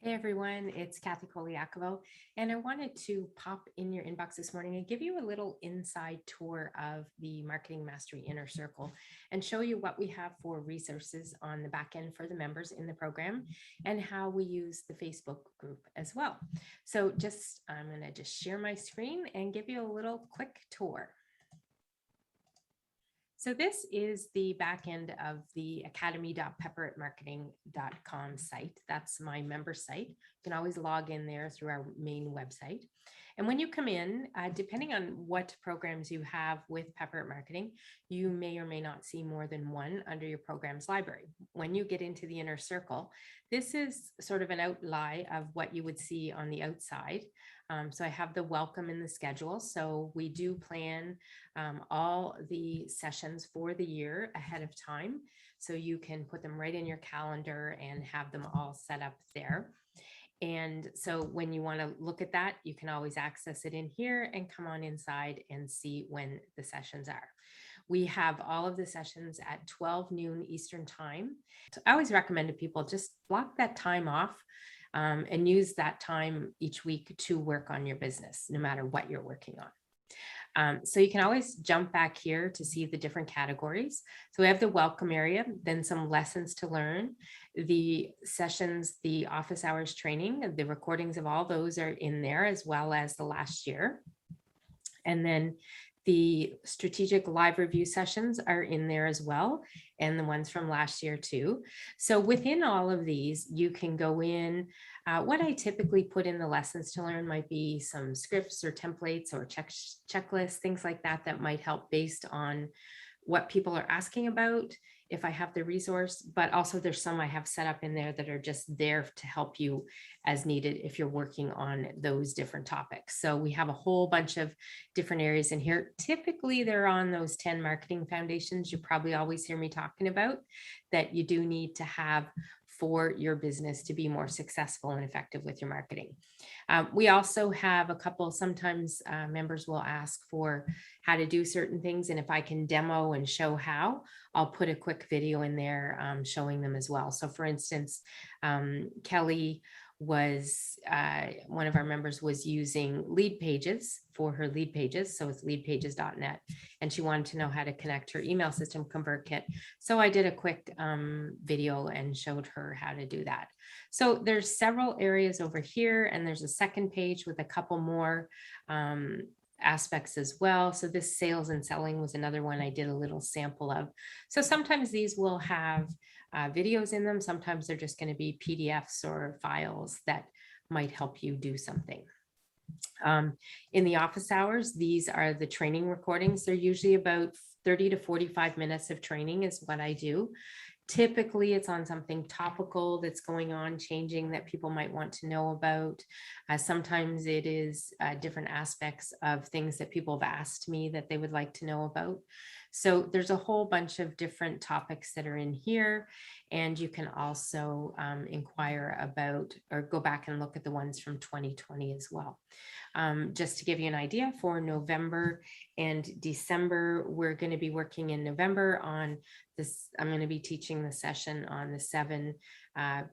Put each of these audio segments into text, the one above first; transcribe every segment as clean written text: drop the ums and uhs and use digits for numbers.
Hey everyone, it's Kathy Colaiacovo, and I wanted to pop in your inbox this morning and give you a little inside tour of the Marketing Mastery Inner Circle and show you what we have for resources on the back end for the members in the program and how we use the Facebook group as well. So I'm going to just share my screen and give you a little quick tour. So this is the back end of the academy.pepperitmarketing.com site. That's my member site. You can always log in there through our main website. And when you come in, depending on what programs you have with Pepper Marketing, you may or may not see more than one under your programs library. When you get into the inner circle, this is sort of an outline of what you would see on the outside. So I have the welcome in the schedule. So we do plan all the sessions for the year ahead of time. So you can put them right in your calendar and have them all set up there. And so when you want to look at that, you can always access it in here and come on inside and see when the sessions are. We have all of the sessions at 12 noon Eastern time. So I always recommend to people just block that time off and use that time each week to work on your business, no matter what you're working on. So you can always jump back here to see the different categories. So we have the welcome area, then some lessons to learn, the sessions, the office hours training, the recordings of all those are in there, as well as the last year. And then the strategic live review sessions are in there as well, and the ones from last year too. So within all of these, you can go in. What I typically put in the lessons to learn might be some scripts or templates or checklists, things like that, that might help based on what people are asking about, if I have the resource, but also there's some I have set up in there that are just there to help you as needed if you're working on those different topics. So we have a whole bunch of different areas in here. Typically they're on those 10 marketing foundations you probably always hear me talking about that you do need to have for your business to be more successful and effective with your marketing. We also have a couple, sometimes members will ask for how to do certain things. And if I can demo and show how, I'll put a quick video in there showing them as well. So for instance, Kelly was one of our members was using lead pages for her lead pages. So it's leadpages.net. And she wanted to know how to connect her email system ConvertKit. So I did a quick video and showed her how to do that. So there's several areas over here, and there's a second page with a couple more aspects as well. So this sales and selling was another one I did a little sample of. So sometimes these will have videos in them. Sometimes they're just going to be PDFs or files that might help you do something. In the office hours, these are the training recordings. They're usually about 30 to 45 minutes of training is what I do. Typically, it's on something topical that's going on, changing that people might want to know about. Sometimes it is different aspects of things that people have asked me that they would like to know about. So there's a whole bunch of different topics that are in here. And you can also inquire about or go back and look at the ones from 2020 as well. Just to give you an idea, for November and December, we're going to be working in November on this. I'm going to be teaching the session on the 7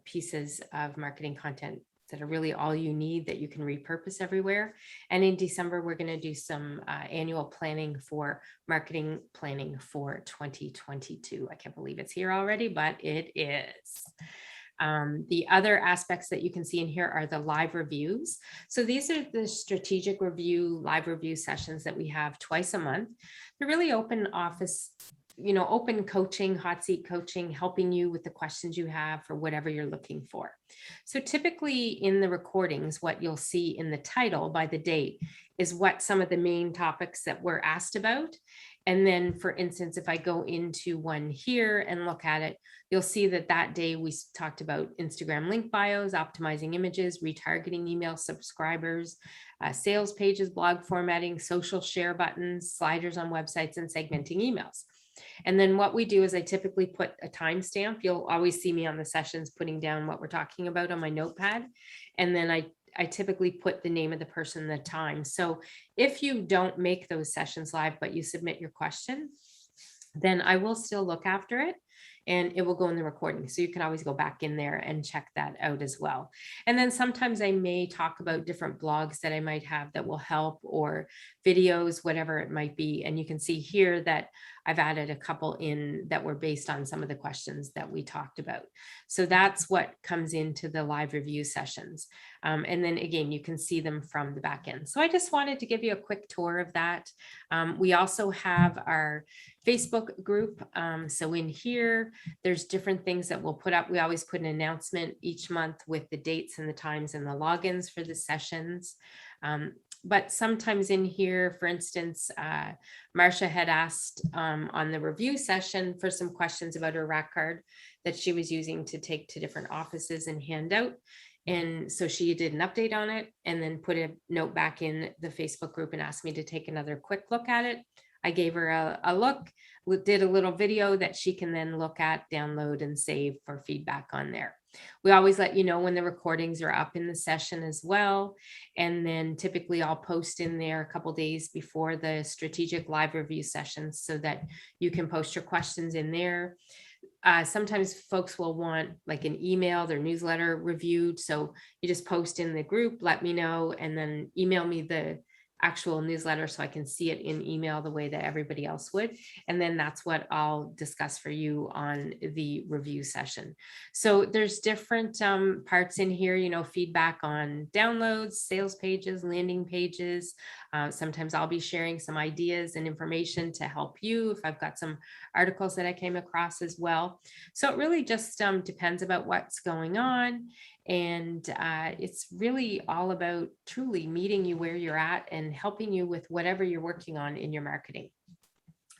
pieces of marketing content that are really all you need that you can repurpose everywhere. And in December, we're going to do some annual planning for marketing planning for 2022. I can't believe it's here already, but it is. The other aspects that you can see in here are the live reviews. So these are the strategic review, live review sessions that we have twice a month. They're really open office, open coaching, hot seat coaching, helping you with the questions you have for whatever you're looking for. So typically in the recordings, what you'll see in the title by the date is what some of the main topics that were asked about. And then, for instance, if I go into one here and look at it, you'll see that that day we talked about Instagram link bios, optimizing images, retargeting email subscribers, sales pages, blog formatting, social share buttons, sliders on websites, and segmenting emails. And then what we do is I typically put a timestamp. You'll always see me on the sessions putting down what we're talking about on my notepad. And then I typically put the name of the person, the time. So if you don't make those sessions live, but you submit your question, then I will still look after it and it will go in the recording. So you can always go back in there and check that out as well. And then sometimes I may talk about different blogs that I might have that will help, or videos, whatever it might be. And you can see here that I've added a couple in that were based on some of the questions that we talked about. So that's what comes into the live review sessions. And then again, you can see them from the back end. So I just wanted to give you a quick tour of that. We also have our Facebook group. So in here, there's different things that we'll put up. We always put an announcement each month with the dates and the times and the logins for the sessions. But sometimes in here, for instance, Marcia had asked on the review session for some questions about her rack card that she was using to take to different offices and hand out. And so she did an update on it and then put a note back in the Facebook group and asked me to take another quick look at it. I gave her a look, did a little video that she can then look at, download, and save for feedback on there. We always let you know when the recordings are up in the session as well. And then typically I'll post in there a couple days before the strategic live review sessions so that you can post your questions in there. Sometimes folks will want like an email, their newsletter reviewed. So you just post in the group, let me know, and then email me the actual newsletter so I can see it in email the way that everybody else would. And then that's what I'll discuss for you on the review session. So there's different parts in here, you know, feedback on downloads, sales pages, landing pages. Sometimes I'll be sharing some ideas and information to help you if I've got some articles that I came across as well. So it really just depends about what's going on. And it's really all about truly meeting you where you're at and helping you with whatever you're working on in your marketing.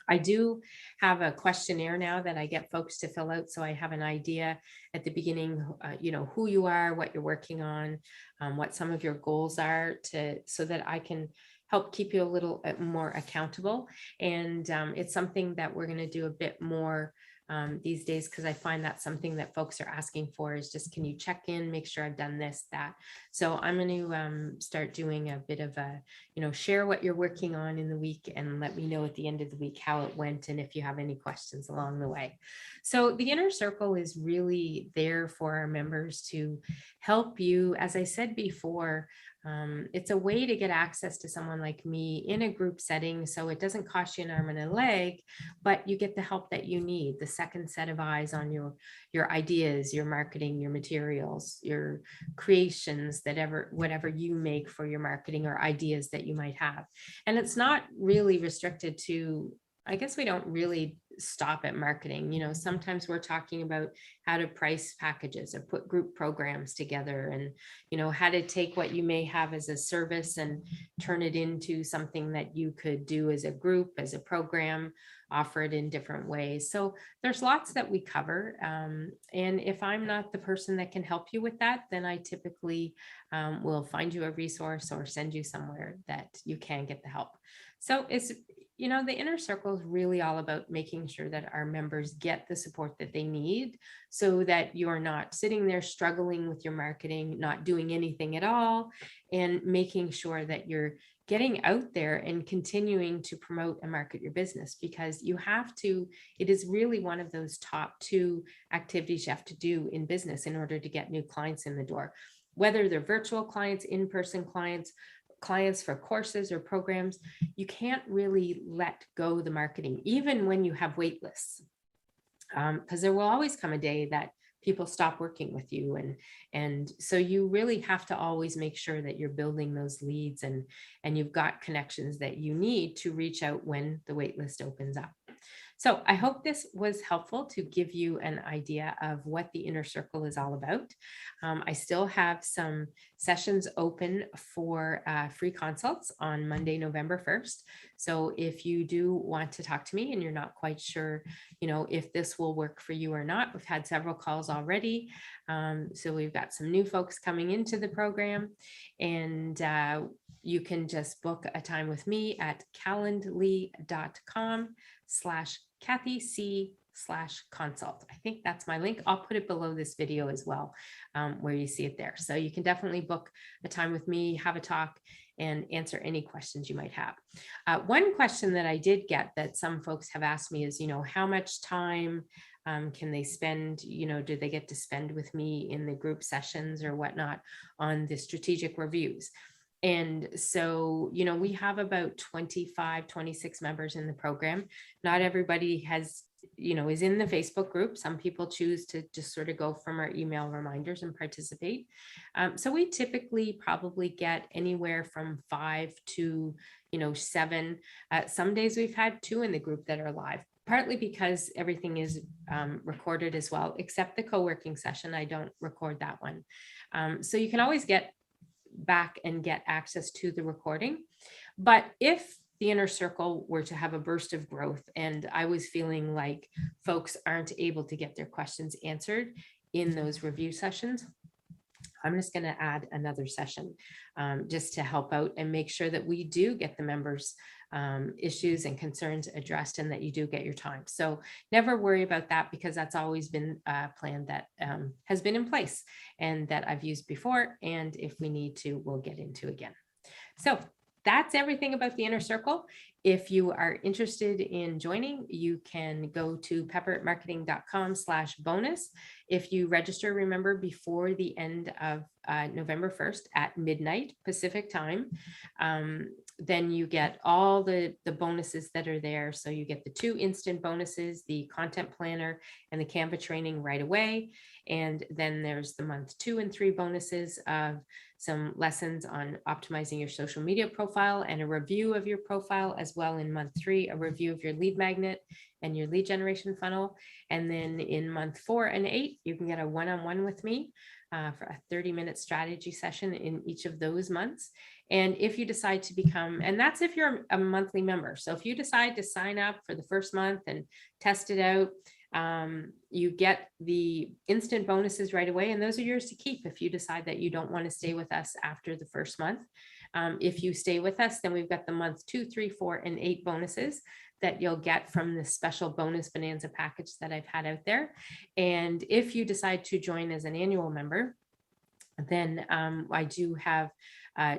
I do have a questionnaire now that I get folks to fill out. So I have an idea at the beginning, you know, who you are, what you're working on, what some of your goals are, so that I can help keep you a little more accountable. And it's something that we're going to do a bit more these days, because I find that's something that folks are asking for, is just, can you check in, make sure I've done this, that. So I'm going to start doing a bit of a, you know, share what you're working on in the week and let me know at the end of the week how it went and if you have any questions along the way. So the inner circle is really there for our members to help you. As I said before, it's a way to get access to someone like me in a group setting. So it doesn't cost you an arm and a leg, but you get the help that you need, the second set of eyes on your ideas, your marketing, your materials, your creations, whatever you make for your marketing or ideas that you might have. And it's not really restricted to, I guess we don't really stop at marketing. You know, sometimes we're talking about how to price packages or put group programs together, and, you know, how to take what you may have as a service and turn it into something that you could do as a group, as a program, offer it in different ways. So there's lots that we cover. And if I'm not the person that can help you with that, then I typically will find you a resource or send you somewhere that you can get the help. So it's, you know, the inner circle is really all about making sure that our members get the support that they need, so that you're not sitting there struggling with your marketing, not doing anything at all, and making sure that you're getting out there and continuing to promote and market your business, because you have to, it is really one of those top 2 activities you have to do in business in order to get new clients in the door, whether they're virtual clients, in-person clients for courses or programs. You can't really let go the marketing, even when you have wait lists, because there will always come a day that people stop working with you. And so you really have to always make sure that you're building those leads and you've got connections that you need to reach out when the wait list opens up. So I hope this was helpful to give you an idea of what the inner circle is all about. I still have some sessions open for free consults on Monday, November 1st. So if you do want to talk to me and you're not quite sure, you know, if this will work for you or not, we've had several calls already. So we've got some new folks coming into the program, and you can just book a time with me at calendly.com/Kathy C/consult. I think that's my link. I'll put it below this video as well, where you see it there. So you can definitely book a time with me, have a talk, and answer any questions you might have. One question that I did get that some folks have asked me is, you know, how much time Can they spend, do they get to spend with me in the group sessions or whatnot on the strategic reviews? And so, we have about 25, 26 members in the program. Not everybody has, is in the Facebook group. Some people choose to just sort of go from our email reminders and participate. So we typically probably get anywhere from 5 to, 7. Some days we've had 2 in the group that are live, partly because everything is recorded as well, except the co-working session. I don't record that one. So you can always get back and get access to the recording. But if the inner circle were to have a burst of growth and I was feeling like folks aren't able to get their questions answered in those review sessions, I'm just going to add another session just to help out and make sure that we do get the members' issues and concerns addressed and that you do get your time. So never worry about that, because that's always been a plan that has been in place and that I've used before. And if we need to, we'll get into again. So that's everything about the inner circle. If you are interested in joining, you can go to pepperoutmarketing.com/bonus. If you register, remember, before the end of November 1st at midnight Pacific time, then you get all the bonuses that are there. So you get the 2 instant bonuses, the content planner and the Canva training right away. And then there's the month 2 and 3 bonuses of some lessons on optimizing your social media profile and a review of your profile, as well in month 3, a review of your lead magnet and your lead generation funnel. And then in month 4 and 8, you can get a one-on-one with me for a 30-minute strategy session in each of those months. And if you decide to become, and that's if you're a monthly member. So if you decide to sign up for the first month and test it out, you get the instant bonuses right away, and those are yours to keep if you decide that you don't want to stay with us after the first month. If you stay with us, then we've got the month 2, 3, 4, and 8 bonuses that you'll get from the special bonus bonanza package that I've had out there. And if you decide to join as an annual member, then I do have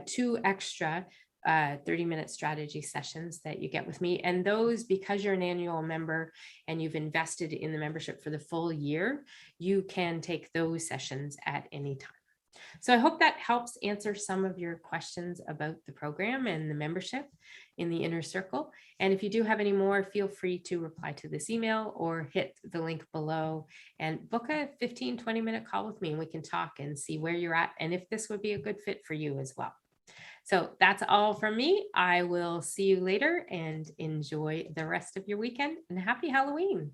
2 extra 30-minute strategy sessions that you get with me. And those, because you're an annual member and you've invested in the membership for the full year, you can take those sessions at any time. So I hope that helps answer some of your questions about the program and the membership in the inner circle. And if you do have any more, feel free to reply to this email or hit the link below and book a 15-20-minute call with me, and we can talk and see where you're at and if this would be a good fit for you as well. So that's all from me. I will see you later, and enjoy the rest of your weekend, and happy Halloween.